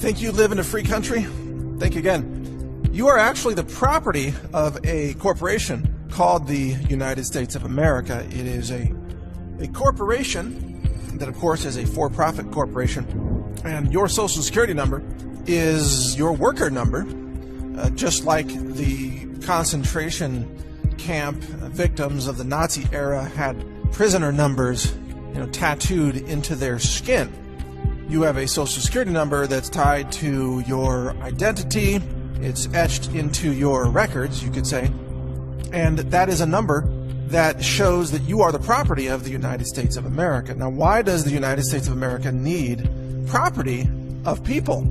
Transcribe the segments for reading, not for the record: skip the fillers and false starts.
Think you live in a free country? Think again. You are actually the property of a corporation called the United States of America. It is a corporation that, of course, is a for-profit corporation, and your Social Security number is your worker number, just like the concentration camp victims of the Nazi era had prisoner numbers, tattooed into their skin. You have a Social Security number that's tied to your identity. It's etched into your records, you could say. And that is a number that shows that you are the property of the United States of America. Now, why does the United States of America need property of people?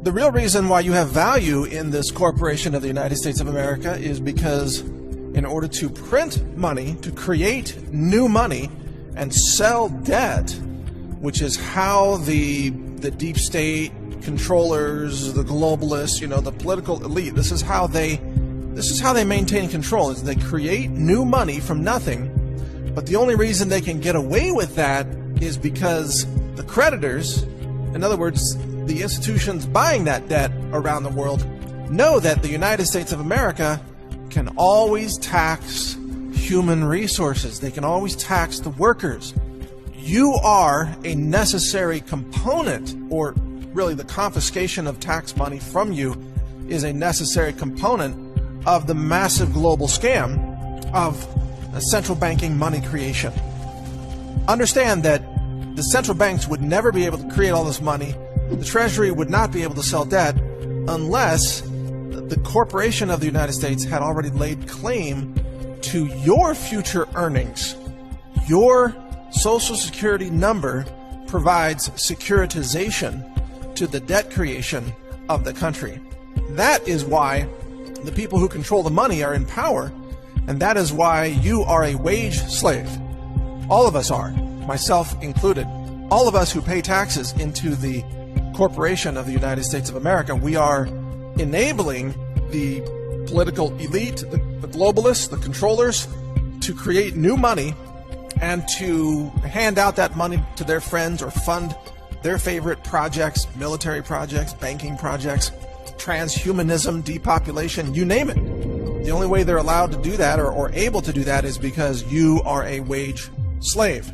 The real reason why you have value in this corporation of the United States of America is because in order to print money, to create new money and sell debt, which is how the deep state controllers, the globalists, the political elite, this is how they maintain control, is they create new money from nothing. But the only reason they can get away with that is because the creditors, in other words, the institutions buying that debt around the world, know that the United States of America can always tax human resources. They can always tax the workers. You are a necessary component, or really the confiscation of tax money from you is a necessary component of the massive global scam of central banking money creation. Understand that the central banks would never be able to create all this money. The Treasury would not be able to sell debt unless the corporation of the United States had already laid claim to your future earnings. Your Social Security number provides securitization to the debt creation of the country. That is why the people who control the money are in power, and that is why you are a wage slave. All of us are, myself included. All of us who pay taxes into the corporation of the United States of America, we are enabling the political elite, the globalists, the controllers, to create new money and to hand out that money to their friends or fund their favorite projects, military projects, banking projects, transhumanism, depopulation, you name it. The only way they're allowed to do that or able to do that is because you are a wage slave.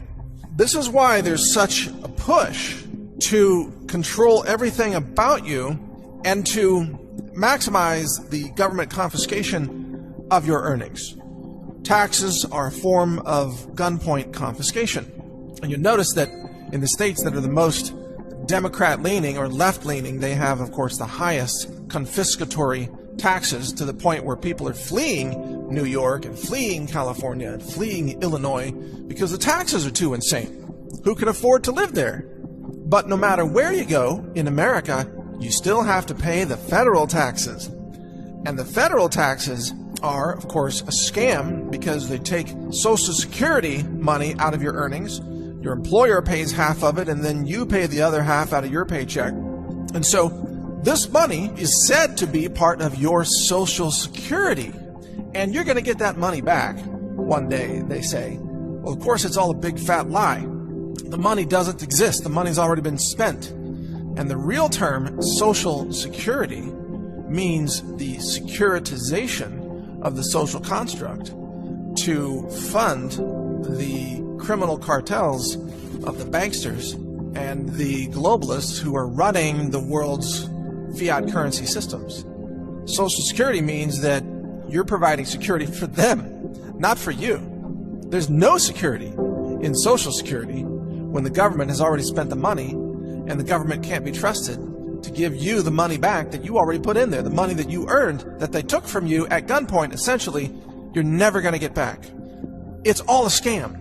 This is why there's such a push to control everything about you and to maximize the government confiscation of your earnings. Taxes are a form of gunpoint confiscation. And you'll notice that in the states that are the most Democrat-leaning or left-leaning, they have, of course, the highest confiscatory taxes, to the point where people are fleeing New York and fleeing California and fleeing Illinois because the taxes are too insane. Who can afford to live there? But no matter where you go in America, you still have to pay the federal taxes. And the federal taxes are, of course, a scam because they take Social Security money out of your earnings. Your employer pays half of it, and then you pay the other half out of your paycheck. And so this money is said to be part of your Social Security, and you're going to get that money back one day, they say. Well, of course, it's all a big fat lie. The money doesn't exist. The money's already been spent. And the real term Social Security means the securitization of the social construct to fund the criminal cartels of the banksters and the globalists who are running the world's fiat currency systems. Social Security means that you're providing security for them, not for you. There's no security in Social Security when the government has already spent the money, and the government can't be trusted to give you the money back that you already put in there. The money that you earned, that they took from you at gunpoint, essentially, you're never going to get back. It's all a scam.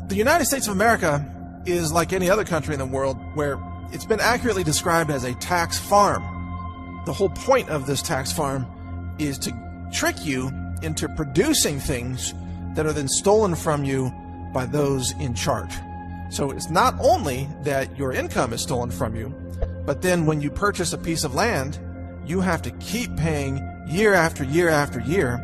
The United States of America is like any other country in the world where it's been accurately described as a tax farm. The whole point of this tax farm is to trick you into producing things that are then stolen from you by those in charge. So it's not only that your income is stolen from you, but then when you purchase a piece of land, you have to keep paying year after year after year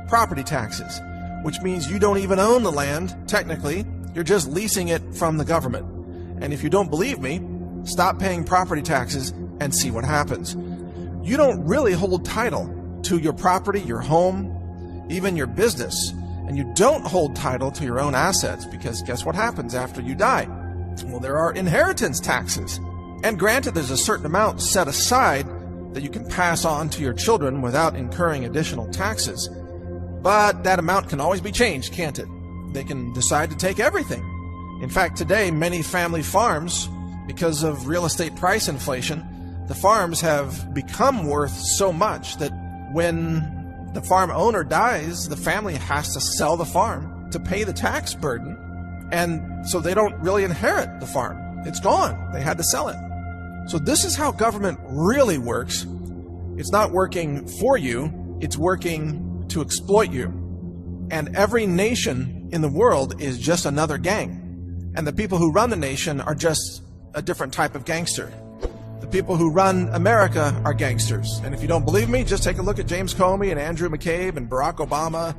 property taxes, which means you don't even own the land, technically. You're just leasing it from the government. And if you don't believe me, stop paying property taxes and see what happens. You don't really hold title to your property, your home, even your business, and you don't hold title to your own assets, because guess what happens after you die? Well, there are inheritance taxes. And granted, there's a certain amount set aside that you can pass on to your children without incurring additional taxes. But that amount can always be changed, can't it? They can decide to take everything. In fact, today, many family farms, because of real estate price inflation, the farms have become worth so much that when the farm owner dies, the family has to sell the farm to pay the tax burden. And so they don't really inherit the farm. It's gone. They had to sell it. So this is how government really works. It's not working for you, it's working to exploit you. And every nation in the world is just another gang. And the people who run the nation are just a different type of gangster. The people who run America are gangsters. And if you don't believe me, just take a look at James Comey and Andrew McCabe and Barack Obama,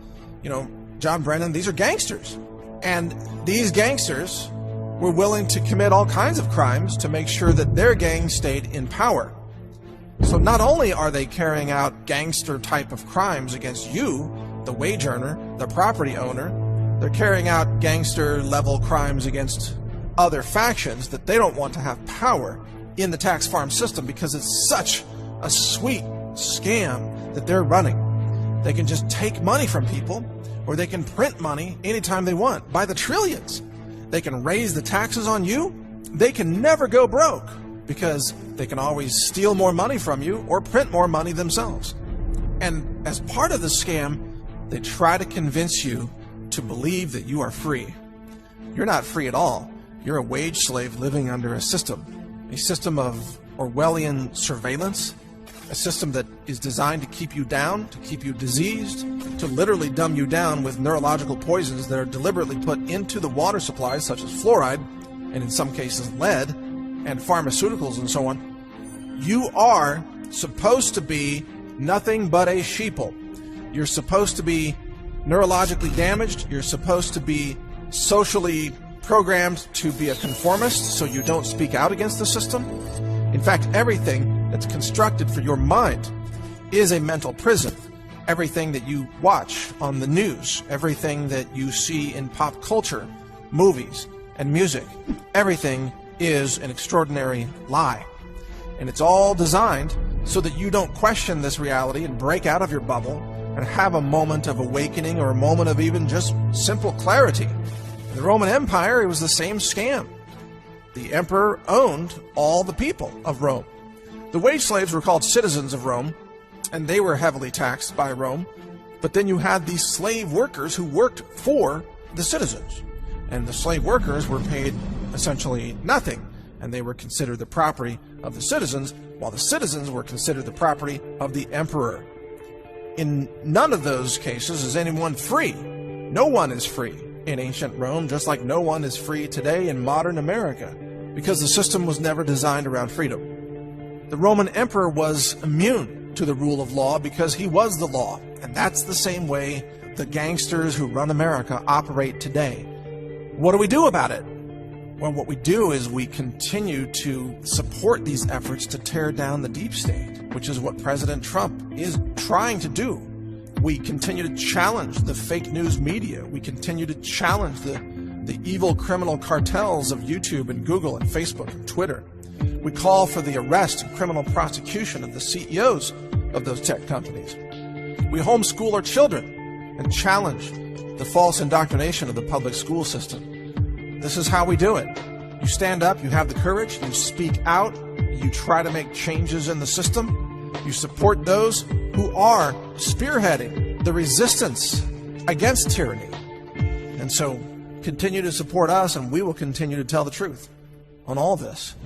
John Brennan. These are gangsters. And these gangsters were willing to commit all kinds of crimes to make sure that their gang stayed in power. So not only are they carrying out gangster type of crimes against you, the wage earner, the property owner, they're carrying out gangster level crimes against other factions that they don't want to have power in the tax farm system, because it's such a sweet scam that they're running. They can just take money from people, or they can print money anytime they want by the trillions. They can raise the taxes on you. They can never go broke, because they can always steal more money from you or print more money themselves. And as part of the scam, they try to convince you to believe that you are free. You're not free at all. You're a wage slave living under a system of Orwellian surveillance, a system that is designed to keep you down, to keep you diseased, to literally dumb you down with neurological poisons that are deliberately put into the water supplies, such as fluoride, and in some cases lead, and pharmaceuticals and so on. You are supposed to be nothing but a sheeple. You're supposed to be neurologically damaged. You're supposed to be socially programmed to be a conformist, so you don't speak out against the system. In fact, everything that's constructed for your mind is a mental prison. Everything that you watch on the news, everything that you see in pop culture, movies, and music, everything is an extraordinary lie. And it's all designed so that you don't question this reality and break out of your bubble and have a moment of awakening, or a moment of even just simple clarity. In the Roman Empire, it was the same scam. The emperor owned all the people of Rome. The wage slaves were called citizens of Rome, and they were heavily taxed by Rome. But then you had these slave workers who worked for the citizens. And the slave workers were paid essentially nothing, and they were considered the property of the citizens, while the citizens were considered the property of the emperor. In none of those cases is anyone free. No one is free in ancient Rome, just like no one is free today in modern America, because the system was never designed around freedom. The Roman emperor was immune to the rule of law because he was the law, and that's the same way the gangsters who run America operate today. What do we do about it? Well, what we do is we continue to support these efforts to tear down the deep state, which is what President Trump is trying to do. We continue to challenge the fake news media. We continue to challenge the evil criminal cartels of YouTube and Google and Facebook and Twitter. We call for the arrest and criminal prosecution of the CEOs of those tech companies. We homeschool our children and challenge the false indoctrination of the public school system. This is how we do it. You stand up, you have the courage, you speak out, you try to make changes in the system. You support those who are spearheading the resistance against tyranny. And so continue to support us, and we will continue to tell the truth on all this.